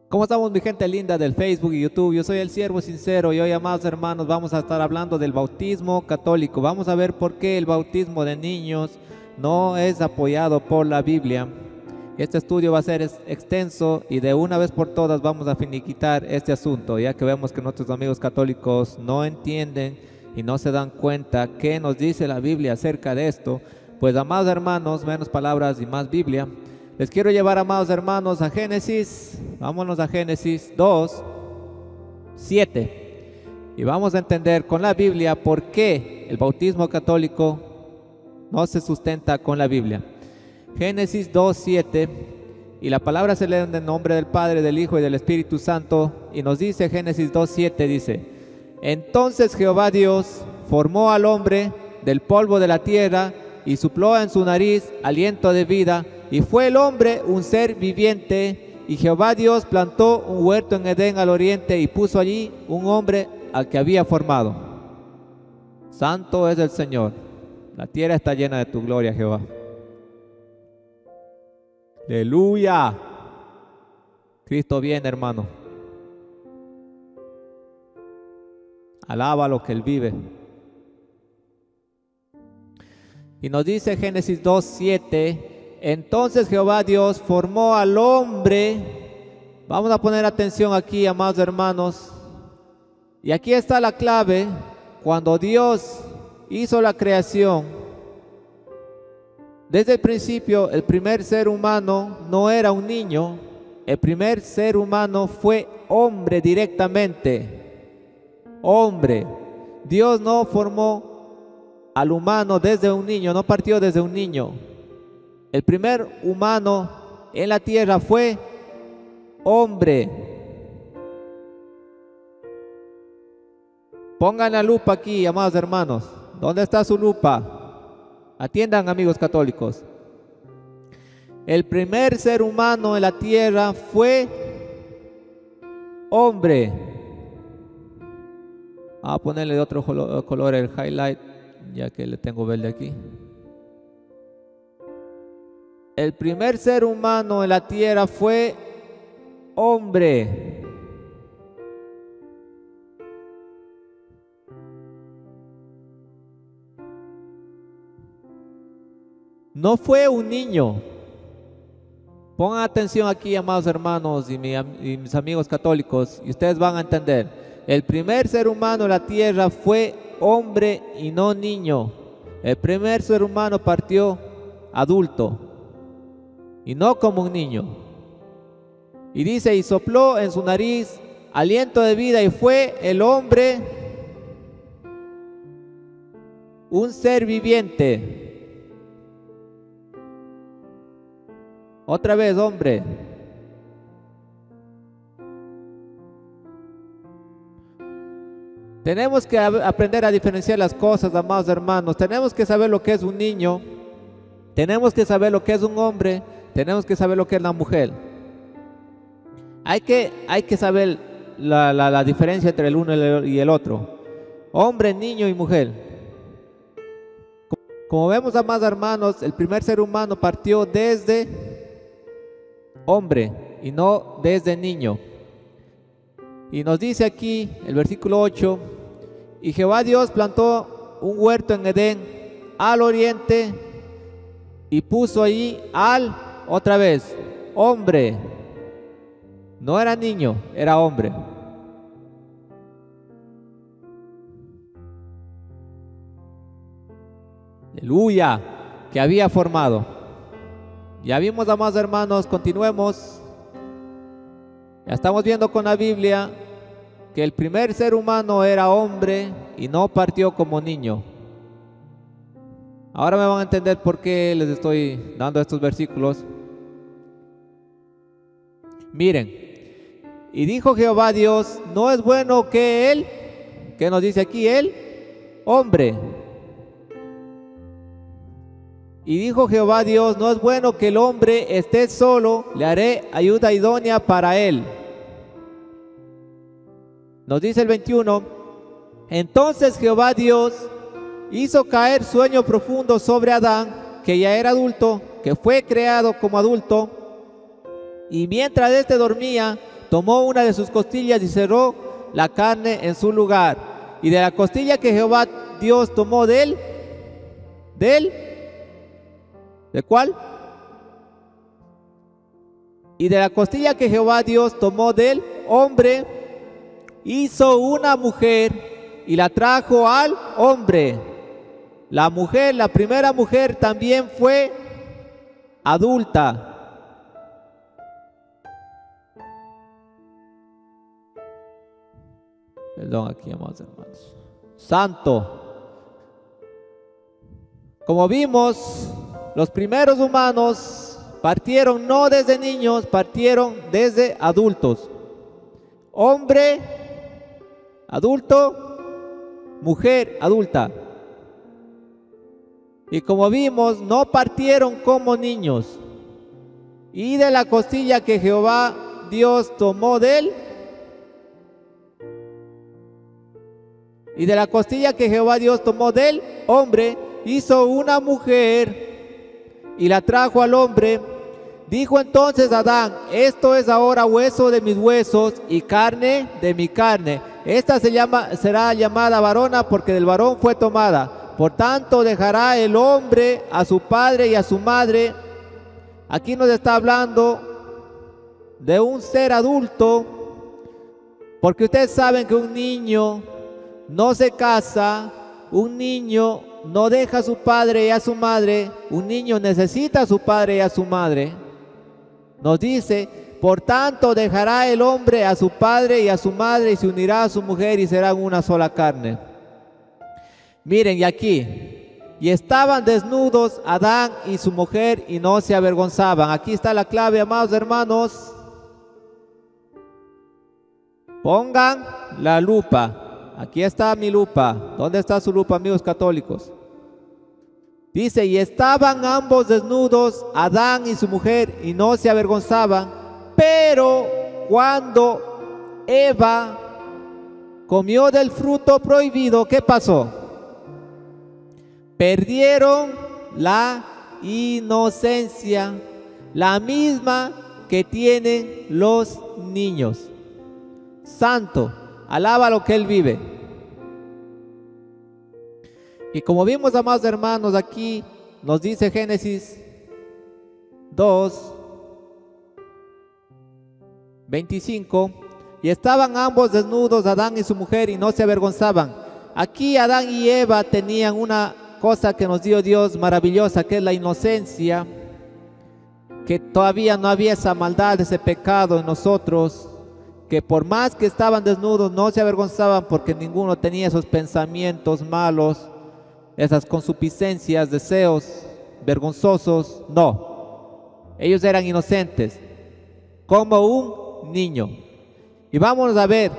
¿Cómo estamos, mi gente linda del Facebook y YouTube? Yo soy el Siervo Sincero y hoy, amados hermanos, vamos a estar hablando del bautismo católico. Vamos a ver por qué el bautismo de niños no es apoyado por la Biblia. Este estudio va a ser extenso y de una vez por todas vamos a finiquitar este asunto, ya que vemos que nuestros amigos católicos no entienden y no se dan cuenta qué nos dice la Biblia acerca de esto. Pues, amados hermanos, menos palabras y más Biblia. Les quiero llevar, amados hermanos, a Génesis. Vámonos a Génesis 2, 7. Y vamos a entender con la Biblia por qué el bautismo católico no se sustenta con la Biblia. Génesis 2, 7. Y la palabra se lee en el nombre del Padre, del Hijo y del Espíritu Santo. Y nos dice Génesis 2, 7, dice: Entonces Jehová Dios formó al hombre del polvo de la tierra y sopló en su nariz aliento de vida, y fue el hombre un ser viviente. Y Jehová Dios plantó un huerto en Edén al oriente y puso allí un hombre al que había formado. Santo es el Señor. La tierra está llena de tu gloria, Jehová. Aleluya. Cristo viene, hermano. Alaba lo que Él vive. Y nos dice Génesis 2, 7. Entonces Jehová Dios formó al hombre. Vamos a poner atención aquí, amados hermanos. Y aquí está la clave. Cuando Dios hizo la creación, desde el principio, el primer ser humano no era un niño. El primer ser humano fue hombre directamente. Hombre. Dios no formó al humano desde un niño, no partió desde un niño. El primer humano en la tierra fue hombre. Pongan la lupa aquí, amados hermanos. ¿Dónde está su lupa? Atiendan, amigos católicos. El primer ser humano en la tierra fue hombre. Vamos a ponerle de otro color el highlight, ya que le tengo verde aquí. El primer ser humano en la tierra fue hombre. No fue un niño. Pongan atención aquí, amados hermanos y mis amigos católicos, y ustedes van a entender. El primer ser humano en la tierra fue hombre y no niño. El primer ser humano partió adulto y no como un niño. Y dice: y sopló en su nariz aliento de vida, y fue el hombre un ser viviente. Otra vez, hombre. Tenemos que aprender a diferenciar las cosas, amados hermanos. Tenemos que saber lo que es un niño. Tenemos que saber lo que es un hombre. Tenemos que saber lo que es la mujer. Hay que saber la diferencia entre el uno y el otro. Hombre, niño y mujer. Como vemos, amados hermanos, el primer ser humano partió desde hombre y no desde niño. Y nos dice aquí el versículo 8: y Jehová Dios plantó un huerto en Edén al oriente y puso allí otra vez, hombre. No era niño, era hombre. Aleluya, que había formado. Ya vimos, amados hermanos, continuemos. Ya estamos viendo con la Biblia que el primer ser humano era hombre y no partió como niño. Ahora me van a entender por qué les estoy dando estos versículos. Miren, y dijo Jehová Dios: no es bueno que él, ¿qué nos dice aquí? Él, hombre. Y dijo Jehová Dios: no es bueno que el hombre esté solo, le haré ayuda idónea para él. Nos dice el 21: entonces Jehová Dios hizo caer sueño profundo sobre Adán, que ya era adulto, que fue creado como adulto, y mientras éste dormía, tomó una de sus costillas y cerró la carne en su lugar. Y de la costilla que Jehová Dios tomó ¿de cuál? Y de la costilla que Jehová Dios tomó del hombre, hizo una mujer y la trajo al hombre. La mujer, la primera mujer también fue adulta. Perdón, aquí, amados hermanos. Santo. Como vimos, los primeros humanos partieron no desde niños, partieron desde adultos. Hombre, adulto, mujer, adulta. Y como vimos, no partieron como niños. Y de la costilla que Jehová Dios tomó de él, y de la costilla que Jehová Dios tomó del hombre, hizo una mujer y la trajo al hombre. Dijo entonces Adán: esto es ahora hueso de mis huesos y carne de mi carne. Esta será llamada varona, porque del varón fue tomada. Por tanto dejará el hombre a su padre y a su madre. Aquí nos está hablando de un ser adulto, porque ustedes saben que un niño no se casa, un niño no deja a su padre y a su madre, un niño necesita a su padre y a su madre. Nos dice: por tanto dejará el hombre a su padre y a su madre y se unirá a su mujer y serán una sola carne. Miren, y aquí, y estaban desnudos Adán y su mujer y no se avergonzaban. Aquí está la clave, amados hermanos. Pongan la lupa. Aquí está mi lupa. ¿Dónde está su lupa, amigos católicos? Dice: y estaban ambos desnudos, Adán y su mujer, y no se avergonzaban. Pero cuando Eva comió del fruto prohibido, ¿qué pasó? Perdieron la inocencia, la misma que tienen los niños. Santo, alaba lo que Él vive. Y como vimos, amados hermanos, aquí nos dice Génesis 2:25, y estaban ambos desnudos, Adán y su mujer, y no se avergonzaban. Aquí Adán y Eva tenían una cosa que nos dio Dios maravillosa, que es la inocencia, que todavía no había esa maldad, ese pecado en nosotros, que por más que estaban desnudos no se avergonzaban, porque ninguno tenía esos pensamientos malos, esas concupiscencias, deseos vergonzosos. No, ellos eran inocentes como un niño. Y vámonos a ver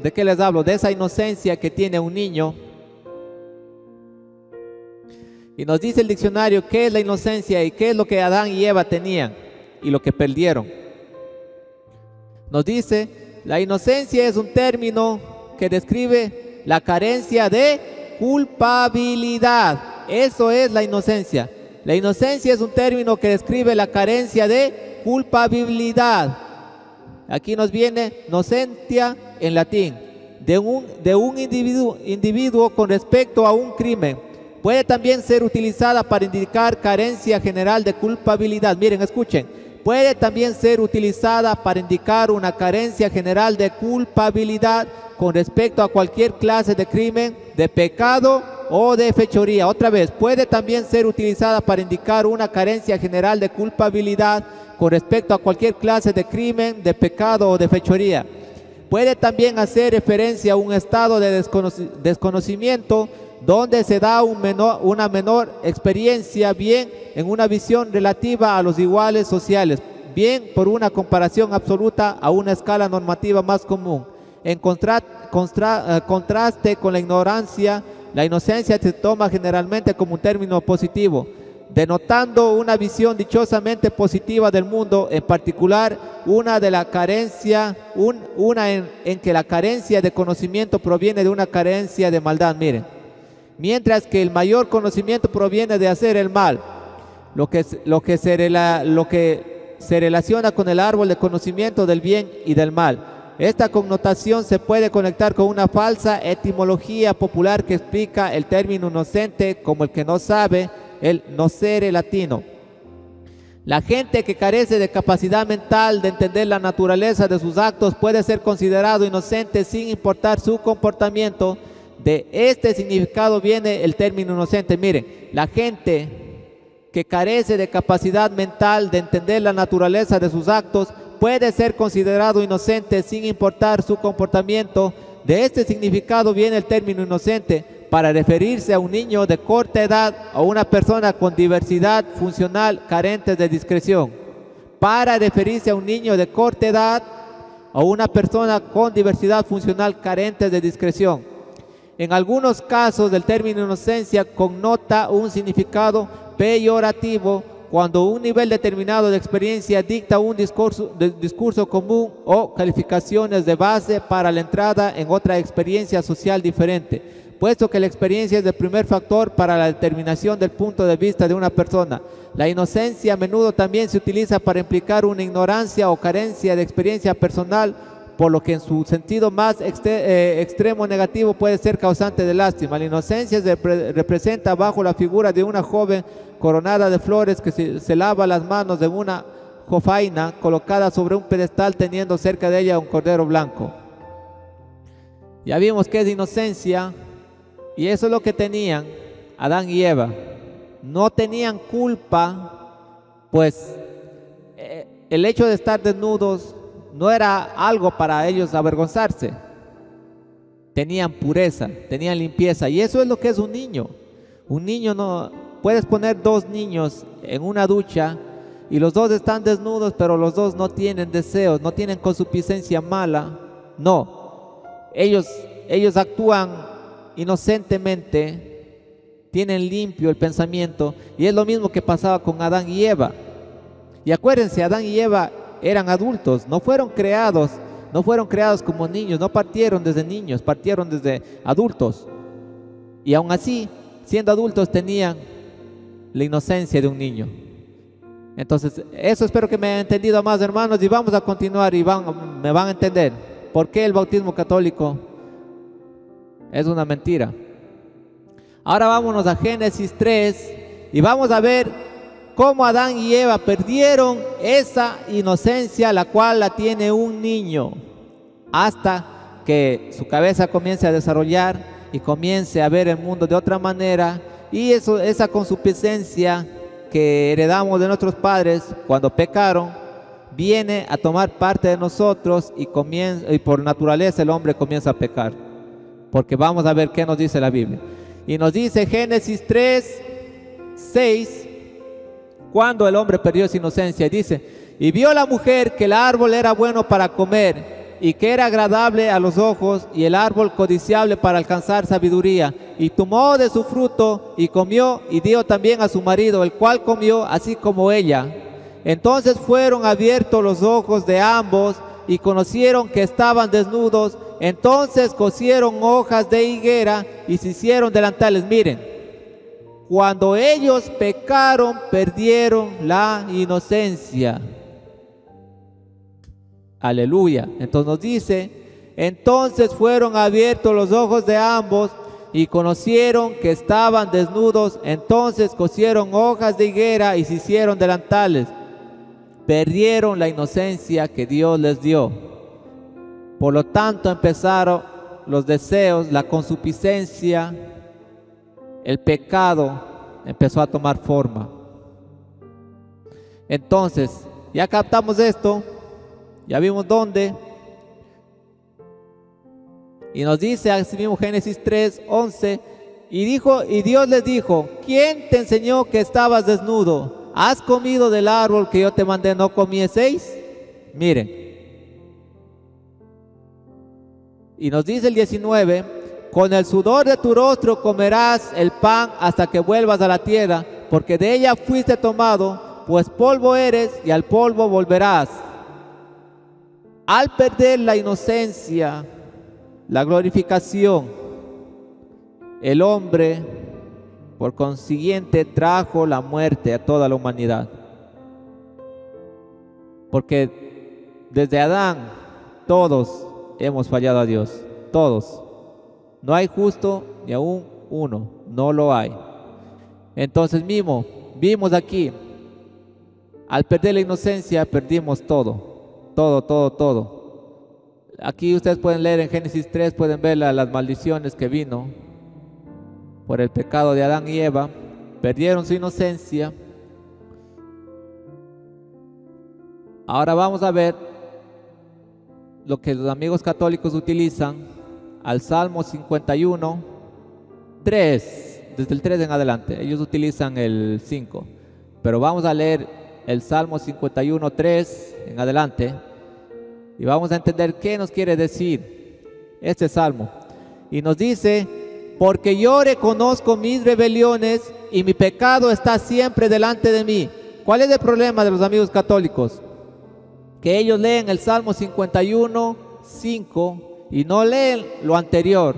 de qué les hablo, de esa inocencia que tiene un niño. Y nos dice el diccionario qué es la inocencia y qué es lo que Adán y Eva tenían y lo que perdieron. Nos dice: la inocencia es un término que describe la carencia de culpabilidad. Eso es la inocencia. La inocencia es un término que describe la carencia de culpabilidad. Aquí nos viene nocentia en latín, de un individuo con respecto a un crimen. Puede también ser utilizada para indicar carencia general de culpabilidad. Miren, escuchen. Puede también ser utilizada para indicar una carencia general de culpabilidad con respecto a cualquier clase de crimen, de pecado o de fechoría. Otra vez, puede también ser utilizada para indicar una carencia general de culpabilidad con respecto a cualquier clase de crimen, de pecado o de fechoría. Puede también hacer referencia a un estado de desconocimiento donde se da una menor experiencia, bien en una visión relativa a los iguales sociales, bien por una comparación absoluta a una escala normativa más común. En contraste con la ignorancia, la inocencia se toma generalmente como un término positivo, denotando una visión dichosamente positiva del mundo, en particular una en que la carencia de conocimiento proviene de una carencia de maldad. Miren, mientras que el mayor conocimiento proviene de hacer el mal, lo que se relaciona con el árbol de conocimiento del bien y del mal. Esta connotación se puede conectar con una falsa etimología popular que explica el término inocente como el que no sabe, el nocere latino. La gente que carece de capacidad mental de entender la naturaleza de sus actos puede ser considerado inocente sin importar su comportamiento. De este significado viene el término inocente. Miren, la gente que carece de capacidad mental de entender la naturaleza de sus actos puede ser considerado inocente sin importar su comportamiento. De este significado viene el término inocente para referirse a un niño de corta edad o una persona con diversidad funcional carente de discreción. Para referirse a un niño de corta edad o una persona con diversidad funcional carente de discreción. En algunos casos el término inocencia connota un significado peyorativo cuando un nivel determinado de experiencia dicta un discurso común o calificaciones de base para la entrada en otra experiencia social diferente, puesto que la experiencia es el primer factor para la determinación del punto de vista de una persona. La inocencia a menudo también se utiliza para implicar una ignorancia o carencia de experiencia personal, por lo que en su sentido más extremo negativo puede ser causante de lástima. La inocencia se representa bajo la figura de una joven coronada de flores que se lava las manos de una jofaina colocada sobre un pedestal teniendo cerca de ella un cordero blanco. Ya vimos que es inocencia, y eso es lo que tenían Adán y Eva. No tenían culpa, pues el hecho de estar desnudos no era algo para ellos avergonzarse. Tenían pureza, tenían limpieza, y eso es lo que es un niño. Un niño no... Puedes poner dos niños en una ducha y los dos están desnudos, pero los dos no tienen deseos, no tienen concupiscencia mala. No, ellos actúan inocentemente, tienen limpio el pensamiento, y es lo mismo que pasaba con Adán y Eva. Y acuérdense, Adán y Eva eran adultos, no fueron creados como niños, no partieron desde niños, partieron desde adultos. Y aún así, siendo adultos, tenían la inocencia de un niño. Entonces, eso espero que me hayan entendido, más hermanos, y vamos a continuar y me van a entender por qué el bautismo católico es una mentira. Ahora vámonos a Génesis 3 y vamos a ver cómo Adán y Eva perdieron esa inocencia, la cual la tiene un niño, hasta que su cabeza comience a desarrollar y comience a ver el mundo de otra manera. Y esa concupiscencia que heredamos de nuestros padres cuando pecaron, viene a tomar parte de nosotros y por naturaleza el hombre comienza a pecar. Porque vamos a ver qué nos dice la Biblia. Y nos dice Génesis 3, 6, cuando el hombre perdió su inocencia, dice: y vio la mujer que el árbol era bueno para comer, y que era agradable a los ojos, y el árbol codiciable para alcanzar sabiduría, y tomó de su fruto, y comió, y dio también a su marido, el cual comió así como ella. Entonces fueron abiertos los ojos de ambos, y conocieron que estaban desnudos. Entonces cosieron hojas de higuera, y se hicieron delantales. Miren, cuando ellos pecaron, perdieron la inocencia. Aleluya. Entonces nos dice: entonces fueron abiertos los ojos de ambos y conocieron que estaban desnudos. Entonces cosieron hojas de higuera y se hicieron delantales. Perdieron la inocencia que Dios les dio. Por lo tanto empezaron los deseos, la concupiscencia, el pecado empezó a tomar forma. Entonces, ya captamos esto. Ya vimos dónde. Y nos dice así mismo Génesis 3, 11. Y Dios les dijo: ¿quién te enseñó que estabas desnudo? ¿Has comido del árbol que yo te mandé no comieseis? Miren. Y nos dice el 19: con el sudor de tu rostro comerás el pan hasta que vuelvas a la tierra, porque de ella fuiste tomado, pues polvo eres y al polvo volverás. Al perder la inocencia, la glorificación, el hombre, por consiguiente, trajo la muerte a toda la humanidad. porque desde Adán todos hemos fallado a Dios, todos. No hay justo ni aún uno, no lo hay. Entonces mismo, vimos aquí, al perder la inocencia perdimos todo, todo, todo, todo. Aquí ustedes pueden leer en Génesis 3, pueden ver las maldiciones que vino por el pecado de Adán y Eva. Perdieron su inocencia. Ahora vamos a ver lo que los amigos católicos utilizan al Salmo 51, 3, desde el 3 en adelante. Ellos utilizan el 5, pero vamos a leer el Salmo 51, 3 en adelante y vamos a entender qué nos quiere decir este salmo. Y nos dice: porque yo reconozco mis rebeliones y mi pecado está siempre delante de mí. ¿Cuál es el problema de los amigos católicos? Que ellos leen el Salmo 51, 5 y no leen lo anterior,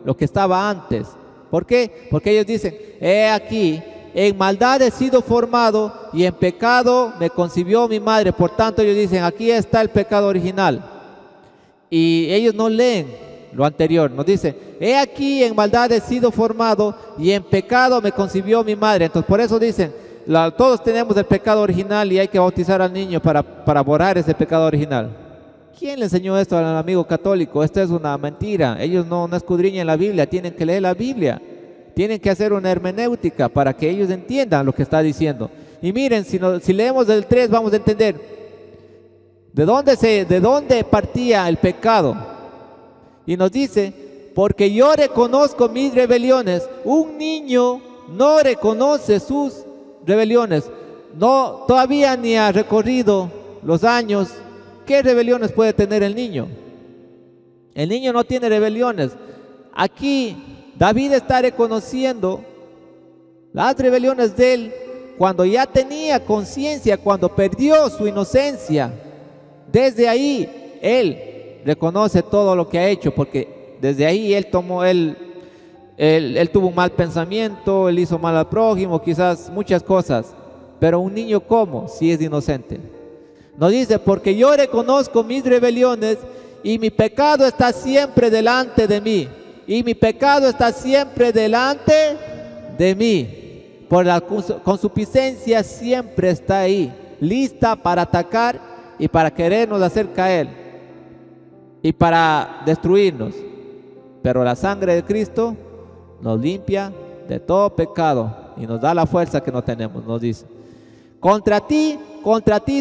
lo que estaba antes. ¿Por qué? Porque ellos dicen: he aquí, en maldad he sido formado y en pecado me concibió mi madre. Por tanto ellos dicen: aquí está el pecado original. Y ellos no leen lo anterior. Nos dice: he aquí, en maldad he sido formado y en pecado me concibió mi madre. Entonces por eso dicen, todos tenemos el pecado original y hay que bautizar al niño para borrar ese pecado original. ¿Quién le enseñó esto al amigo católico? Esto es una mentira. Ellos no escudriñan la Biblia, tienen que leer la Biblia. Tienen que hacer una hermenéutica para que ellos entiendan lo que está diciendo. Y miren, si leemos el 3 vamos a entender de dónde partía el pecado. Y nos dice: porque yo reconozco mis rebeliones. Un niño no reconoce sus rebeliones. No, todavía ni ha recorrido los años. ¿Qué rebeliones puede tener el niño? El niño no tiene rebeliones. Aquí David está reconociendo las rebeliones de él cuando ya tenía conciencia, cuando perdió su inocencia. Desde ahí él reconoce todo lo que ha hecho, porque desde ahí él tuvo un mal pensamiento, él hizo mal al prójimo, quizás muchas cosas. Pero un niño, ¿cómo? Si es inocente. Nos dice: porque yo reconozco mis rebeliones y mi pecado está siempre delante de mí. Y mi pecado está siempre delante de mí. Por la concupiscencia siempre está ahí, lista para atacar y para querernos hacer caer y para destruirnos. Pero la sangre de Cristo nos limpia de todo pecado y nos da la fuerza que no tenemos. Nos dice: contra ti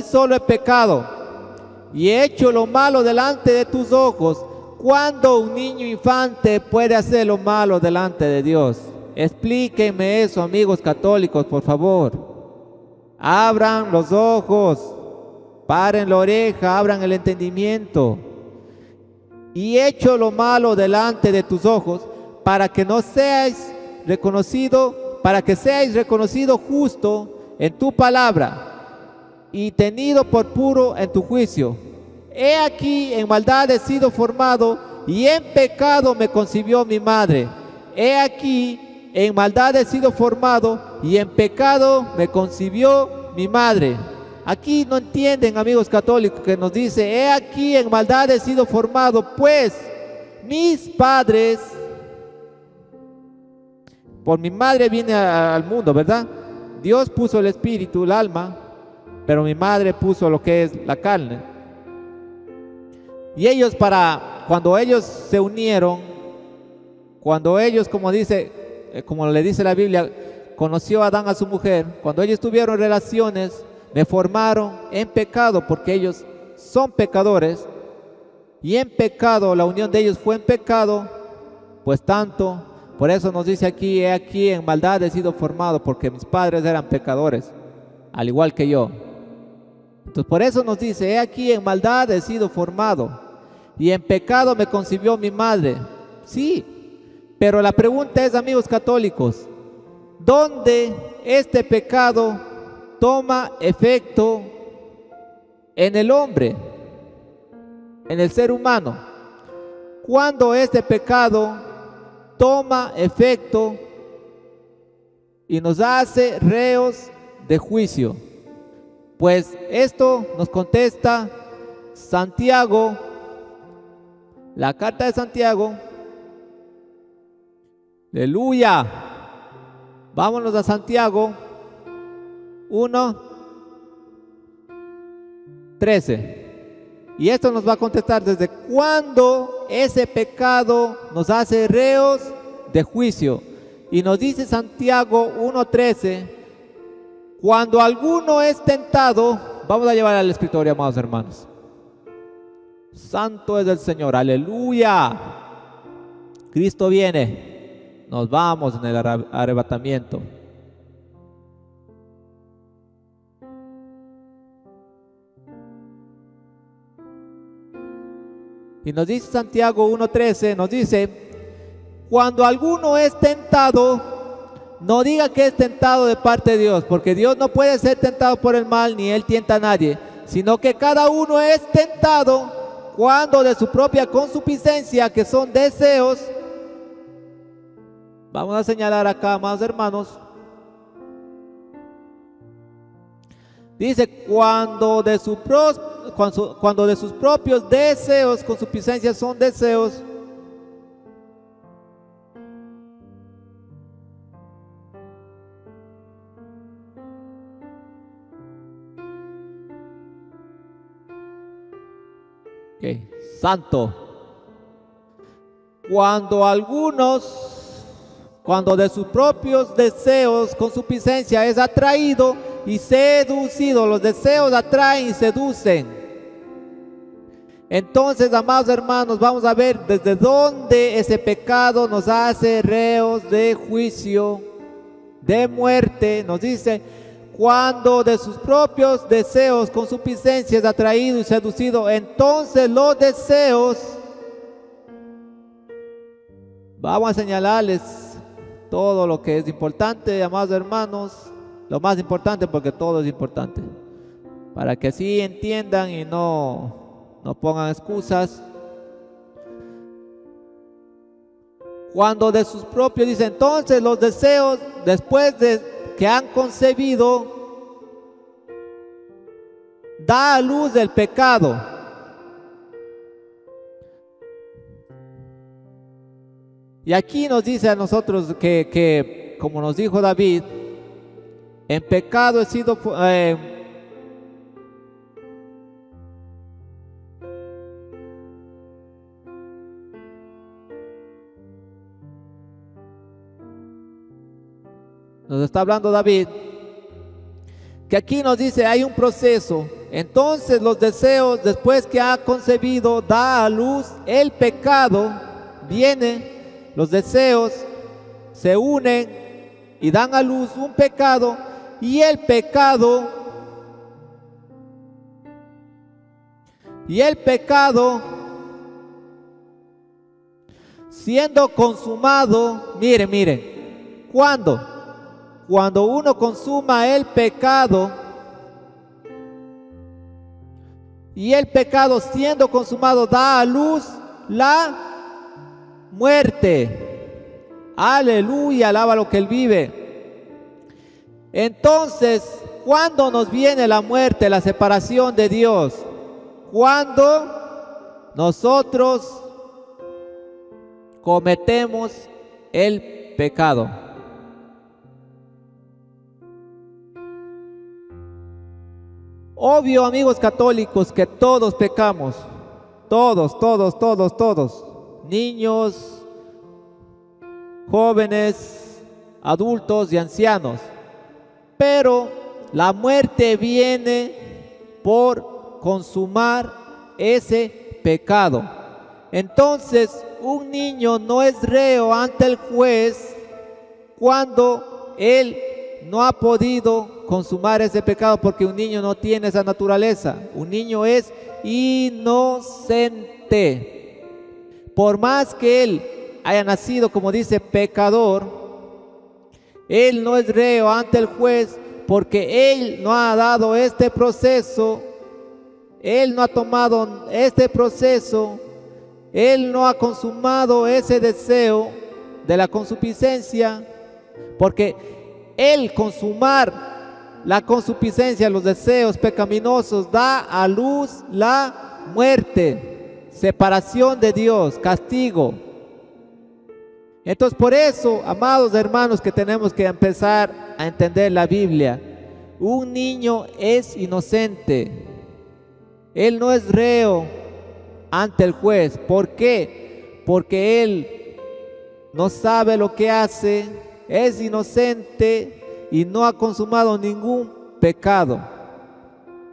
solo he pecado y he hecho lo malo delante de tus ojos. ¿Cuándo un niño infante puede hacer lo malo delante de Dios? Explíquenme eso, amigos católicos, por favor. Abran los ojos, paren la oreja, abran el entendimiento. Y he hecho lo malo delante de tus ojos para que no seáis reconocido, para que seáis reconocido justo en tu palabra y tenido por puro en tu juicio. He aquí, en maldad he sido formado y en pecado me concibió mi madre. He aquí, en maldad he sido formado y en pecado me concibió mi madre. Aquí no entienden, amigos católicos, que nos dice: he aquí, en maldad he sido formado, pues mis padres, por mi madre vine al mundo, ¿verdad? Dios puso el espíritu, el alma, pero mi madre puso lo que es la carne. Y ellos, cuando ellos se unieron, cuando ellos, como le dice la Biblia, conoció a Adán a su mujer, cuando ellos tuvieron relaciones, me formaron en pecado, porque ellos son pecadores, y en pecado, la unión de ellos fue en pecado, pues tanto, por eso nos dice aquí: he aquí, en maldad he sido formado, porque mis padres eran pecadores, al igual que yo. Entonces por eso nos dice: he aquí, en maldad he sido formado y en pecado me concibió mi madre. Sí, pero la pregunta es, amigos católicos, ¿dónde este pecado toma efecto en el hombre, en el ser humano? ¿Cuándo este pecado toma efecto y nos hace reos de juicio? Pues esto nos contesta Santiago, la carta de Santiago. Aleluya. Vámonos a Santiago 1:13. Y esto nos va a contestar desde cuándo ese pecado nos hace reos de juicio. Y nos dice Santiago 1:13, cuando alguno es tentado, vamos a llevar al escritorio, amados hermanos. Santo es el Señor, aleluya. Cristo viene, nos vamos en el arrebatamiento. Y nos dice Santiago 1:13, nos dice, cuando alguno es tentado, no diga que es tentado de parte de Dios, porque Dios no puede ser tentado por el mal, ni Él tienta a nadie, sino que cada uno es tentado cuando de su propia concupiscencia, que son deseos. Vamos a señalar acá, amados hermanos. Dice, cuando de sus propios deseos, concupiscencias son deseos. Okay. Santo. Cuando de sus propios deseos, concupiscencia, es atraído y seducido. Los deseos atraen y seducen. Entonces, amados hermanos, vamos a ver desde dónde ese pecado nos hace reos de juicio, de muerte. Nos dice, cuando de sus propios deseos, concupiscencia, es atraído y seducido, entonces los deseos, vamos a señalarles todo lo que es importante, amados hermanos, lo más importante, porque todo es importante, para que así entiendan y no pongan excusas. Cuando de sus propios, dice, entonces los deseos, después de que han concebido, da a luz el pecado. Y aquí nos dice a nosotros que como nos dijo David, en pecado he sido nos está hablando David, que aquí nos dice hay un proceso. Entonces los deseos, después que ha concebido, da a luz el pecado, viene, los deseos se unen y dan a luz un pecado, y el pecado siendo consumado, miren, cuando uno consuma el pecado, y el pecado siendo consumado da a luz la muerte. Aleluya, alaba lo que Él vive. Entonces, ¿cuándo nos viene la muerte, la separación de Dios? Cuando nosotros cometemos el pecado. Obvio, amigos católicos, que todos pecamos, todos, niños, jóvenes, adultos y ancianos, pero la muerte viene por consumar ese pecado. Entonces, un niño no es reo ante el juez cuando él no ha podido consumar ese pecado, porque un niño no tiene esa naturaleza. Un niño es inocente. Por más que él haya nacido, como dice, pecador, él no es reo ante el juez, porque él no ha dado este proceso, él no ha tomado este proceso, él no ha consumado ese deseo de la concupiscencia, porque el consumar la concupiscencia, los deseos pecaminosos, da a luz la muerte, separación de Dios, castigo. Entonces, por eso, amados hermanos, que tenemos que empezar a entender la Biblia. Un niño es inocente. Él no es reo ante el juez. ¿Por qué? Porque él no sabe lo que hace, es inocente y no ha consumado ningún pecado.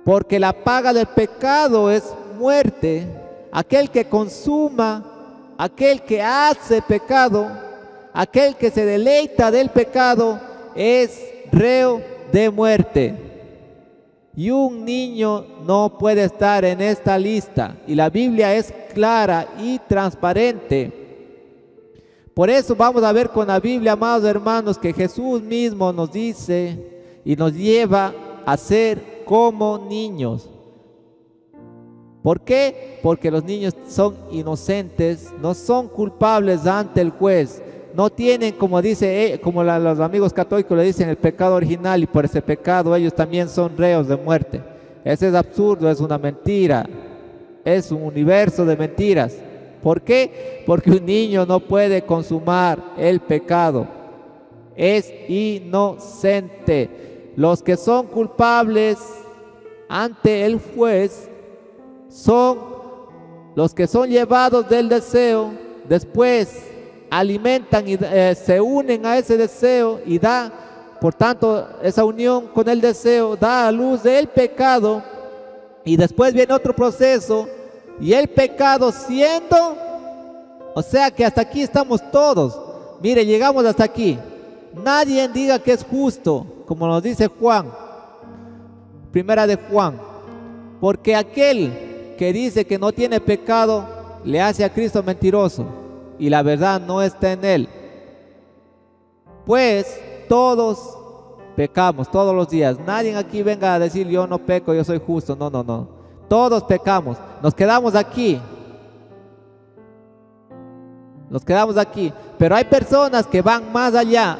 Porque la paga del pecado es muerte. Aquel que consuma, aquel que hace pecado, aquel que se deleita del pecado es reo de muerte. Y un niño no puede estar en esta lista. Y la Biblia es clara y transparente. Por eso vamos a ver con la Biblia, amados hermanos, que Jesús mismo nos dice y nos lleva a ser como niños. ¿Por qué? Porque los niños son inocentes, no son culpables ante el juez. No tienen, como dice, como los amigos católicos le dicen, el pecado original, y por ese pecado ellos también son reos de muerte. Ese es absurdo, es una mentira, es un universo de mentiras. ¿Por qué? Porque un niño no puede consumar el pecado, es inocente. Los que son culpables ante el juez son los que son llevados del deseo, después alimentan y se unen a ese deseo y da, por tanto, esa unión con el deseo da a luz del pecado, y después viene otro proceso y el pecado siendo, o sea que hasta aquí estamos todos. Mire, llegamos hasta aquí. Nadie diga que es justo, como nos dice Juan, primera de Juan, porque aquel que dice que no tiene pecado le hace a Cristo mentiroso, y la verdad no está en él. Pues todos pecamos todos los días. Nadie aquí venga a decir yo no peco, yo soy justo. No, no, no. Todos pecamos. Nos quedamos aquí. Nos quedamos aquí. Pero hay personas que van más allá.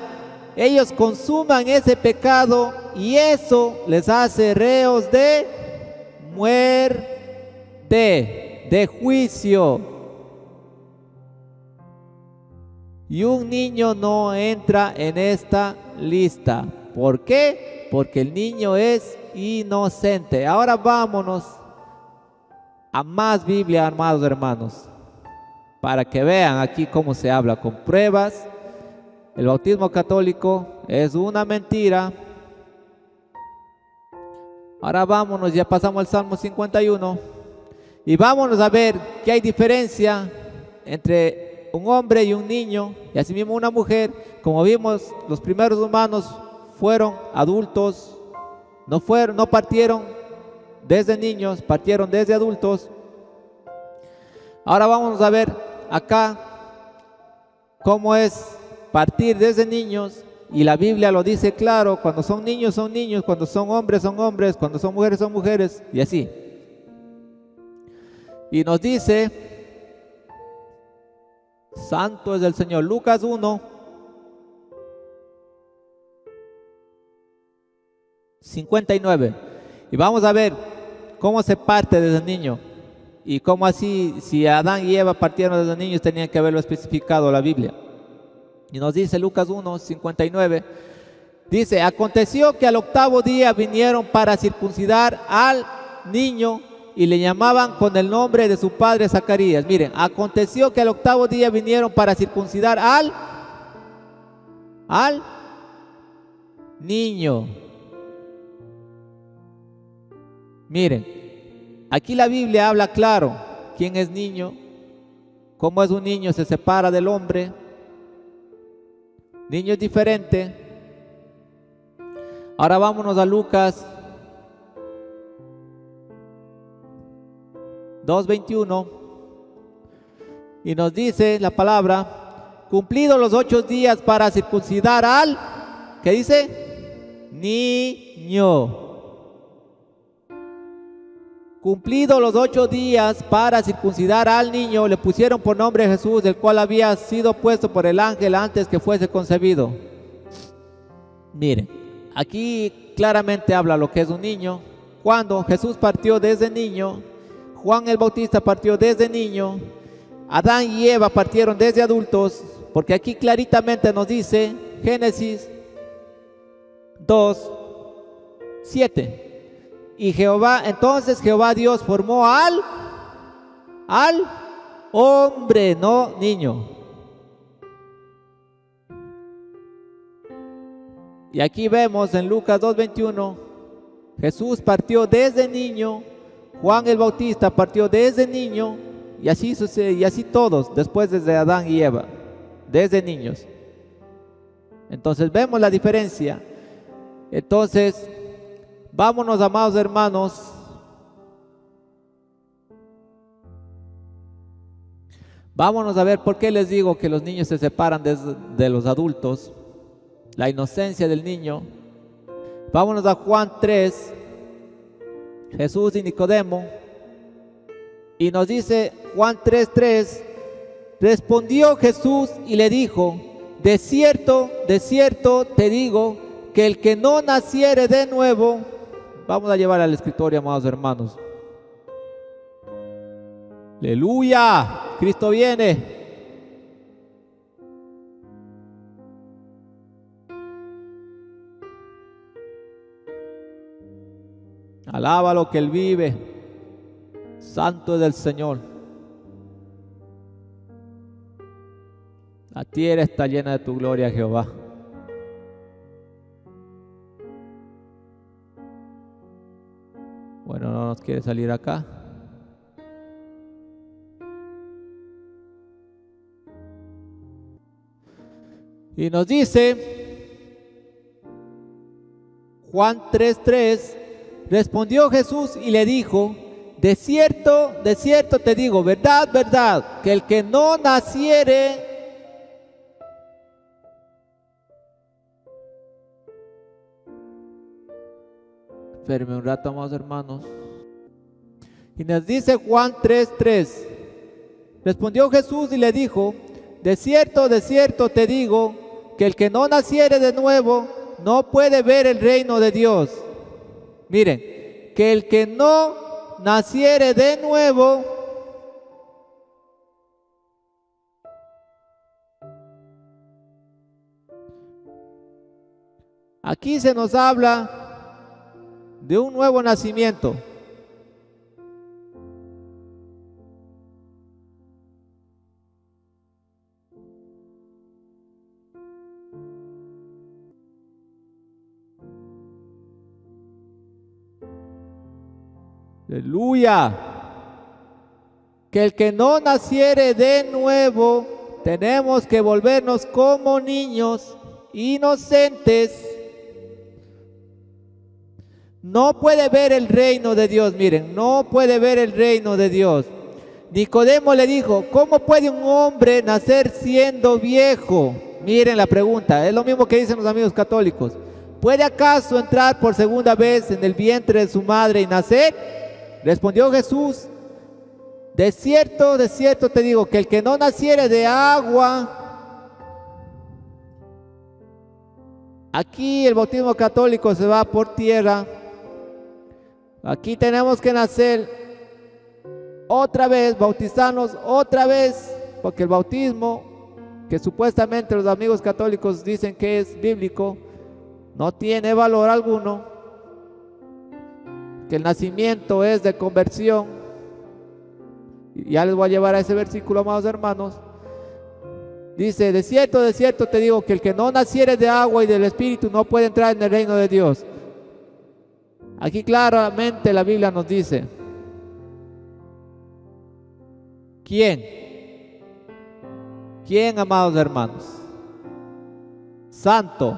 Ellos consuman ese pecado y eso les hace reos de muerte, de juicio. Y un niño no entra en esta lista. ¿Por qué? Porque el niño es inocente. Ahora vámonos a más Biblia, amados hermanos, para que vean aquí cómo se habla con pruebas. El bautismo católico es una mentira. Ahora vámonos, ya pasamos al Salmo 51 y vámonos a ver qué hay diferencia entre un hombre y un niño, y asimismo una mujer. Como vimos, los primeros humanos fueron adultos, no partieron desde niños, partieron desde adultos. Ahora vamos a ver acá cómo es partir desde niños, y la Biblia lo dice claro: cuando son niños, cuando son hombres, cuando son mujeres, y así. Y nos dice: santo es el Señor. Lucas 1, 59. Y vamos a ver cómo se parte desde niño. Y cómo así, si Adán y Eva partieron desde niños, tenían que haberlo especificado la Biblia. Y nos dice Lucas 1, 59. Dice: aconteció que al octavo día vinieron para circuncidar al niño y le llamaban con el nombre de su padre Zacarías. Miren, aconteció que al octavo día vinieron para circuncidar al niño. Miren, aquí la Biblia habla claro quién es niño, cómo es un niño, se separa del hombre. Niño es diferente. Ahora vámonos a Lucas 2:21, y nos dice la palabra: cumplidos los 8 días para circuncidar al, ¿qué dice? Niño. Cumplidos los 8 días para circuncidar al niño, le pusieron por nombre Jesús, el cual había sido puesto por el ángel antes que fuese concebido. Miren, aquí claramente habla lo que es un niño. Cuando Jesús partió desde niño, Juan el Bautista partió desde niño, Adán y Eva partieron desde adultos, porque aquí claritamente nos dice Génesis 2:7. Y entonces Jehová Dios formó al hombre, no niño. Y aquí vemos en Lucas 2:21, Jesús partió desde niño, Juan el Bautista partió desde niño, y así sucede, y así todos, después desde Adán y Eva, desde niños. Entonces vemos la diferencia. Entonces, vámonos, amados hermanos, vámonos a ver por qué les digo que los niños se separan de los adultos, la inocencia del niño. Vámonos a Juan 3, Jesús y Nicodemo, y nos dice Juan 3:3, respondió Jesús y le dijo, de cierto te digo, que el que no naciere de nuevo, vamos a llevar al escritorio, amados hermanos. Aleluya, Cristo viene. Alábalo que Él vive. Santo es el Señor. La tierra está llena de tu gloria, Jehová. Bueno, no nos quiere salir acá. Y nos dice Juan 3:3, respondió Jesús y le dijo, de cierto te digo, verdad, que el que no naciere Espérenme un rato, amados hermanos. Y nos dice Juan 3:3, respondió Jesús y le dijo, de cierto te digo, que el que no naciere de nuevo no puede ver el reino de Dios. Miren, que el que no naciere de nuevo aquí se nos habla de un nuevo nacimiento. Aleluya. Que el que no naciere de nuevo, tenemos que volvernos como niños inocentes. No puede ver el reino de Dios, miren, no puede ver el reino de Dios. Nicodemo le dijo, ¿cómo puede un hombre nacer siendo viejo? Miren la pregunta, es lo mismo que dicen los amigos católicos. ¿Puede acaso entrar por segunda vez en el vientre de su madre y nacer? Respondió Jesús, de cierto te digo, que el que no naciere de agua. Aquí el bautismo católico se va por tierra. Aquí tenemos que nacer otra vez, bautizarnos otra vez, porque el bautismo, que supuestamente los amigos católicos dicen que es bíblico, no tiene valor alguno, que el nacimiento es de conversión. Y ya les voy a llevar a ese versículo, amados hermanos. Dice, de cierto te digo, que el que no naciere de agua y del Espíritu no puede entrar en el reino de Dios. Aquí claramente la Biblia nos dice, ¿quién, amados hermanos? Santo.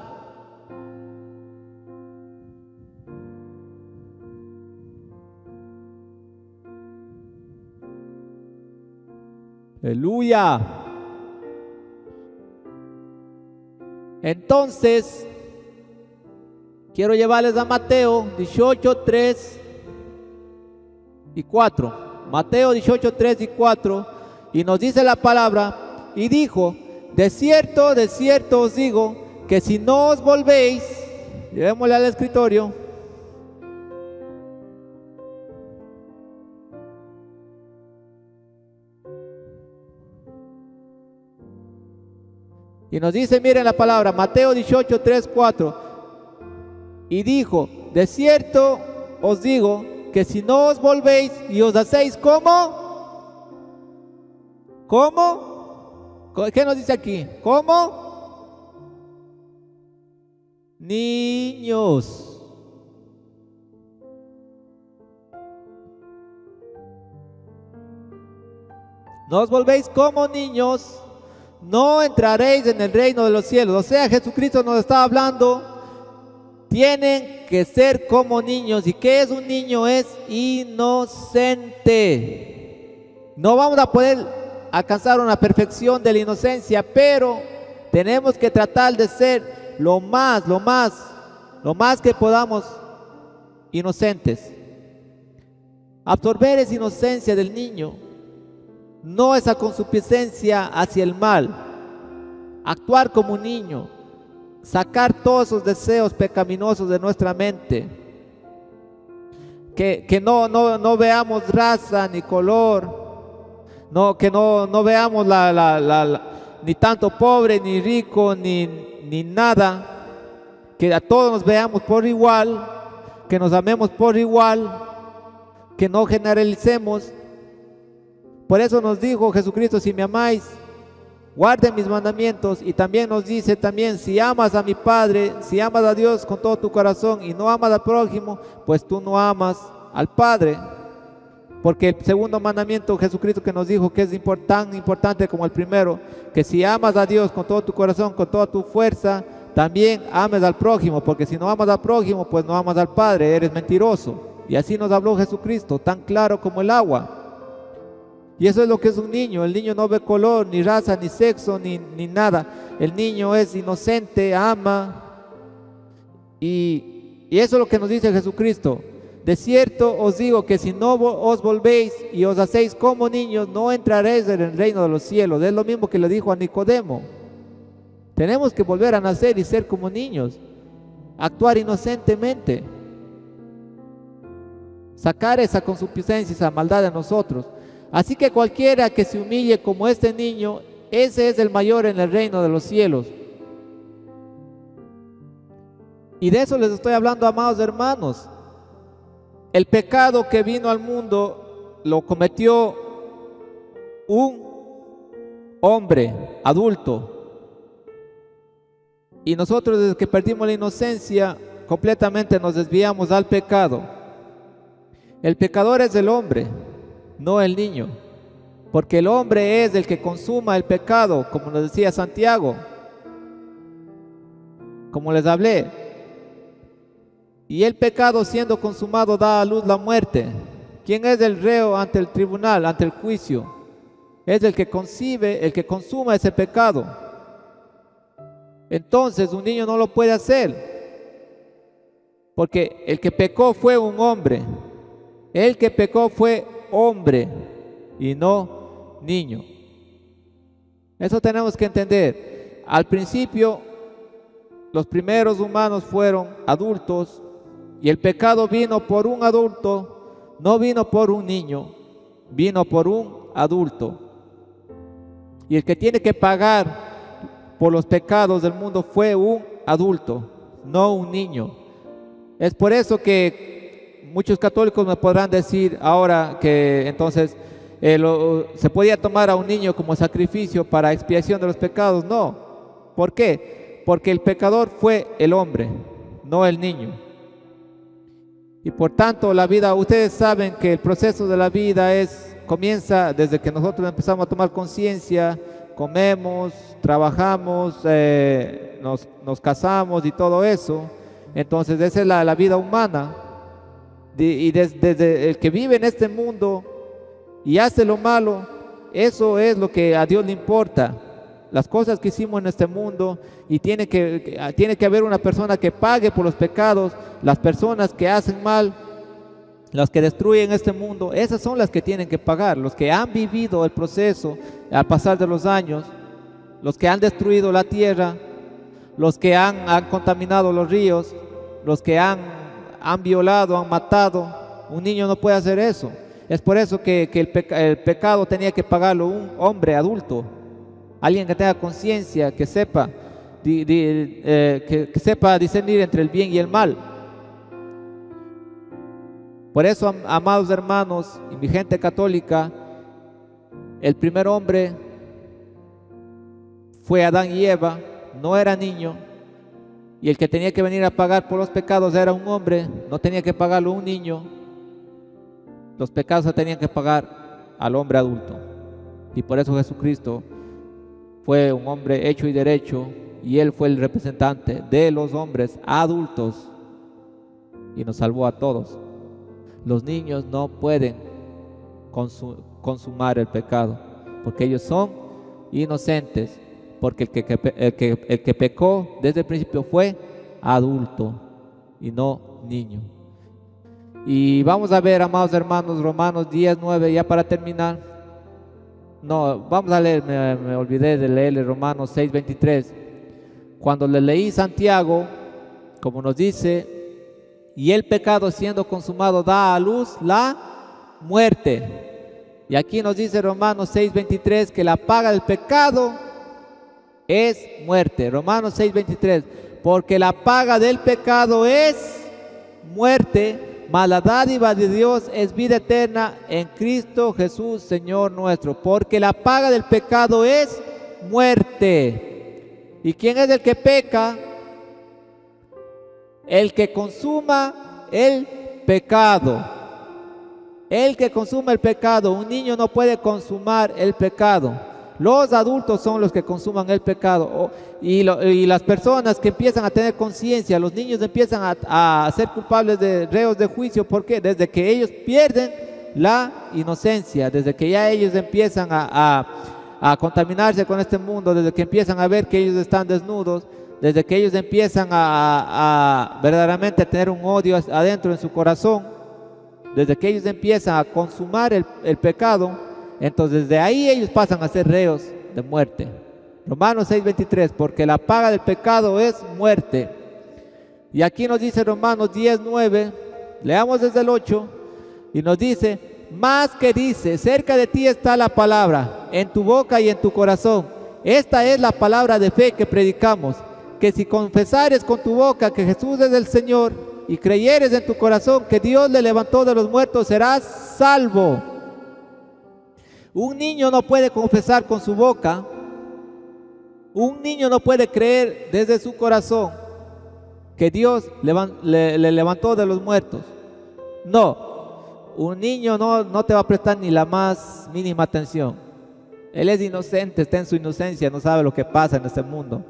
Aleluya. Entonces, quiero llevarles a Mateo 18:3 y 4. Mateo 18:3 y 4. Y nos dice la palabra, y dijo, de cierto os digo, que si no os volvéis, llevémosle al escritorio. Y nos dice, miren la palabra, Mateo 18, 3, 4. Y dijo, de cierto os digo que si no os volvéis y os hacéis como, ¿cómo? ¿Qué nos dice aquí? ¿Cómo? Niños. No os volvéis como niños, no entraréis en el reino de los cielos. O sea, Jesucristo nos está hablando, tienen que ser como niños. ¿Y qué es un niño? Es inocente. No vamos a poder alcanzar una perfección de la inocencia, pero tenemos que tratar de ser lo más que podamos inocentes. Absorber esa inocencia del niño, no esa concupiscencia hacia el mal. Actuar como un niño, sacar todos esos deseos pecaminosos de nuestra mente. Que no veamos raza ni color, que no veamos ni tanto pobre ni rico ni nada, que a todos nos veamos por igual, que nos amemos por igual, que no generalicemos. Por eso nos dijo Jesucristo, si me amáis, guarden mis mandamientos. Y también nos dice si amas a mi Padre, si amas a Dios con todo tu corazón y no amas al prójimo, pues tú no amas al Padre. Porque el segundo mandamiento, Jesucristo que nos dijo que es tan importante como el primero, que si amas a Dios con todo tu corazón, con toda tu fuerza, también ames al prójimo, porque si no amas al prójimo, pues no amas al Padre, eres mentiroso. Y así nos habló Jesucristo, tan claro como el agua. Y eso es lo que es un niño. El niño no ve color, ni raza, ni sexo, ni nada. El niño es inocente, ama. Y eso es lo que nos dice Jesucristo. De cierto os digo que si no os volvéis y os hacéis como niños, no entraréis en el reino de los cielos. Es lo mismo que le dijo a Nicodemo. Tenemos que volver a nacer y ser como niños. Actuar inocentemente. Sacar esa concupiscencia, esa maldad de nosotros. Así que cualquiera que se humille como este niño, ese es el mayor en el reino de los cielos. Y de eso les estoy hablando, amados hermanos. El pecado que vino al mundo lo cometió un hombre adulto. Y nosotros, desde que perdimos la inocencia, completamente nos desviamos al pecado. El pecador es el hombre, no el niño, porque el hombre es el que consuma el pecado, como nos decía Santiago, como les hablé. Y el pecado siendo consumado da a luz la muerte. ¿Quién es el reo ante el tribunal, ante el juicio? Es el que concibe, el que consuma ese pecado. Entonces un niño no lo puede hacer, porque el que pecó fue un hombre. El que pecó fue hombre y no niño. Eso tenemos que entender. Al principio, los primeros humanos fueron adultos y el pecado vino por un adulto, no vino por un niño, vino por un adulto. Y el que tiene que pagar por los pecados del mundo fue un adulto, no un niño. Es por eso que muchos católicos me podrán decir ahora que entonces se podía tomar a un niño como sacrificio para expiación de los pecados. No. ¿Por qué? Porque el pecador fue el hombre, no el niño. Y por tanto la vida, ustedes saben que el proceso de la vida comienza desde que nosotros empezamos a tomar conciencia, comemos, trabajamos, nos casamos y todo eso. Entonces esa es la vida humana. Y desde el que vive en este mundo y hace lo malo, eso es lo que a Dios le importa, las cosas que hicimos en este mundo. Y tiene que haber una persona que pague por los pecados. Las personas que hacen mal, las que destruyen este mundo, esas son las que tienen que pagar. Los que han vivido el proceso al pasar de los años, los que han destruido la tierra, los que han contaminado los ríos, los que han violado, han matado. Un niño no puede hacer eso. Es por eso que el pecado tenía que pagarlo un hombre adulto, alguien que tenga conciencia, que sepa, que sepa discernir entre el bien y el mal. Por eso, amados hermanos y mi gente católica, el primer hombre fue Adán y Eva, no era niño, y el que tenía que venir a pagar por los pecados era un hombre, no tenía que pagarlo un niño. Los pecados se tenían que pagar al hombre adulto, y por eso Jesucristo fue un hombre hecho y derecho, y Él fue el representante de los hombres adultos y nos salvó a todos. Los niños no pueden consumar el pecado, porque ellos son inocentes, porque el que pecó desde el principio fue adulto y no niño. Y vamos a ver, amados hermanos, Romanos 10:9, ya para terminar. No, vamos a leer, me olvidé de leerle Romanos 6:23. Cuando le leí Santiago, como nos dice, y el pecado siendo consumado da a luz la muerte. Y aquí nos dice Romanos 6:23 que la paga del pecado es muerte. Romanos 6:23, porque la paga del pecado es muerte, mas la dádiva de Dios es vida eterna en Cristo Jesús, Señor nuestro. Porque la paga del pecado es muerte. ¿Y quién es el que peca? El que consuma el pecado. El que consuma el pecado. Un niño no puede consumar el pecado. Los adultos son los que consuman el pecado. Y las personas que empiezan a tener conciencia, los niños empiezan a ser culpables de reos de juicio. ¿Por qué? Desde que ellos pierden la inocencia, desde que ya ellos empiezan a contaminarse con este mundo, desde que empiezan a ver que ellos están desnudos, desde que ellos empiezan a verdaderamente tener un odio adentro en su corazón, desde que ellos empiezan a consumar el pecado, entonces desde ahí ellos pasan a ser reos de muerte. Romanos 6:23, porque la paga del pecado es muerte. Y aquí nos dice Romanos 10:9, leamos desde el 8, y nos dice, más que dice, cerca de ti está la palabra, en tu boca y en tu corazón. Esta es la palabra de fe que predicamos, que si confesares con tu boca que Jesús es el Señor y creyeres en tu corazón que Dios le levantó de los muertos, serás salvo. Un niño no puede confesar con su boca, un niño no puede creer desde su corazón que Dios le levantó de los muertos. No, un niño no te va a prestar ni la más mínima atención. Él es inocente, está en su inocencia, no sabe lo que pasa en este mundo.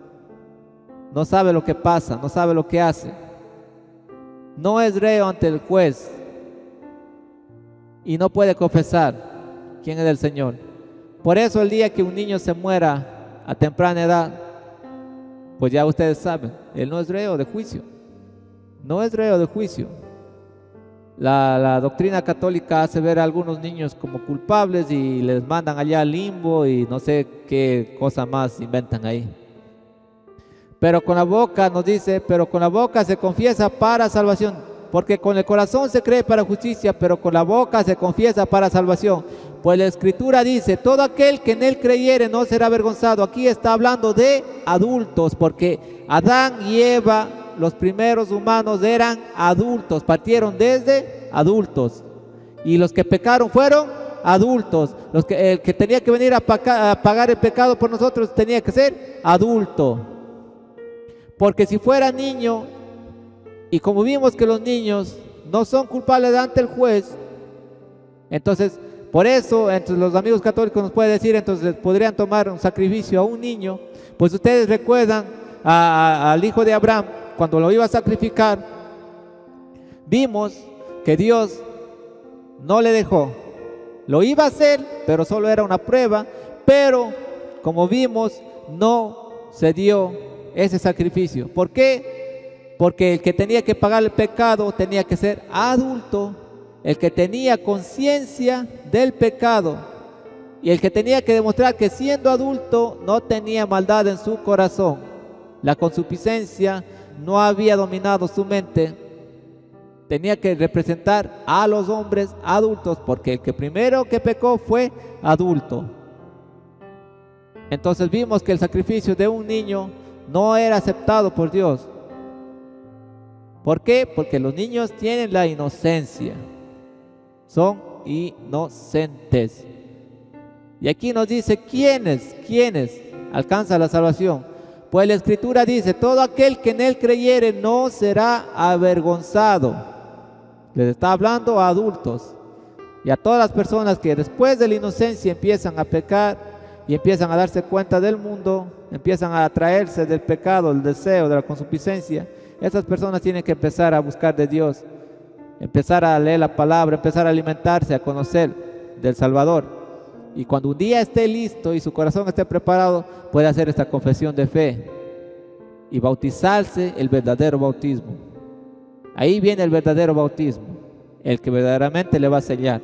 No sabe lo que pasa, no sabe lo que hace. No es reo ante el juez y no puede confesar quién es el Señor. Por eso el día que un niño se muera a temprana edad, pues ya ustedes saben, él no es reo de juicio. No es reo de juicio. La doctrina católica hace ver a algunos niños como culpables y les mandan allá al limbo y no sé qué cosa más inventan ahí. Pero con la boca nos dice, pero con la boca se confiesa para salvación, porque con el corazón se cree para justicia, pero con la boca se confiesa para salvación. Pues la Escritura dice, todo aquel que en él creyere no será avergonzado. Aquí está hablando de adultos, porque Adán y Eva, los primeros humanos, eran adultos, partieron desde adultos. Y los que pecaron fueron adultos. El que tenía que venir a pagar el pecado por nosotros tenía que ser adulto. Porque si fuera niño, y como vimos que los niños no son culpables ante el juez, entonces, por eso, entre los amigos católicos nos puede decir, entonces podrían tomar un sacrificio a un niño. Pues ustedes recuerdan al hijo de Abraham, cuando lo iba a sacrificar, vimos que Dios no le dejó. Lo iba a hacer, pero solo era una prueba, pero como vimos, no se dio ese sacrificio. ¿Por qué? Porque el que tenía que pagar el pecado tenía que ser adulto, el que tenía conciencia del pecado y el que tenía que demostrar que siendo adulto no tenía maldad en su corazón. La concupiscencia no había dominado su mente, tenía que representar a los hombres adultos, porque el que primero que pecó fue adulto. Entonces vimos que el sacrificio de un niño no era aceptado por Dios. ¿Por qué? Porque los niños tienen la inocencia, son inocentes. Y aquí nos dice quiénes alcanzan la salvación. Pues la Escritura dice: todo aquel que en él creyere no será avergonzado. Les está hablando a adultos y a todas las personas que después de la inocencia empiezan a pecar y empiezan a darse cuenta del mundo, empiezan a atraerse del pecado, del deseo, de la concupiscencia. Esas personas tienen que empezar a buscar de Dios, empezar a leer la palabra, empezar a alimentarse, a conocer del Salvador. Y cuando un día esté listo y su corazón esté preparado, puede hacer esta confesión de fe y bautizarse el verdadero bautismo. Ahí viene el verdadero bautismo, el que verdaderamente le va a sellar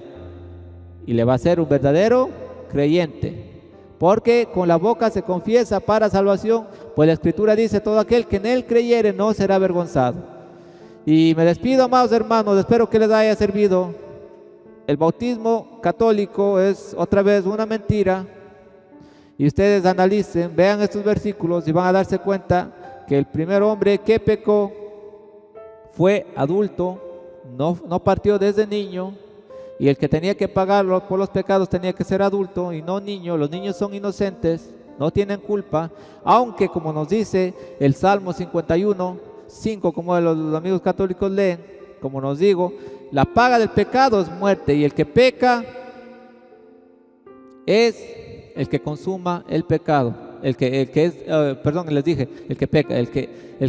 y le va a hacer un verdadero creyente. Porque con la boca se confiesa para salvación, pues la Escritura dice: todo aquel que en él creyere no será avergonzado. Y me despido, amados hermanos, espero que les haya servido. El bautismo católico es otra vez una mentira, y ustedes analicen, vean estos versículos y van a darse cuenta que el primer hombre que pecó fue adulto, no partió desde niño, y el que tenía que pagar por los pecados tenía que ser adulto y no niño. Los niños son inocentes, no tienen culpa, aunque como nos dice el Salmo 51:5, como los amigos católicos leen, como nos digo, la paga del pecado es muerte, y el que peca es el que consuma el pecado. El que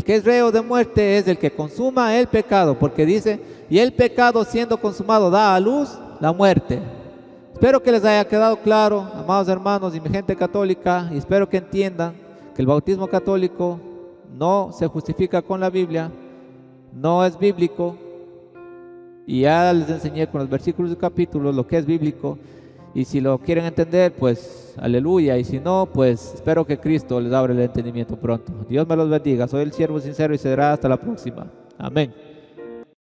es reo de muerte es el que consuma el pecado, porque dice: y el pecado siendo consumado da a luz la muerte. Espero que les haya quedado claro, amados hermanos y mi gente católica, y espero que entiendan que el bautismo católico no se justifica con la Biblia, no es bíblico, y ya les enseñé con los versículos y capítulos lo que es bíblico. Y si lo quieren entender, pues aleluya, y si no, pues espero que Cristo les abra el entendimiento pronto. Dios me los bendiga. Soy el siervo sincero y será hasta la próxima. Amén.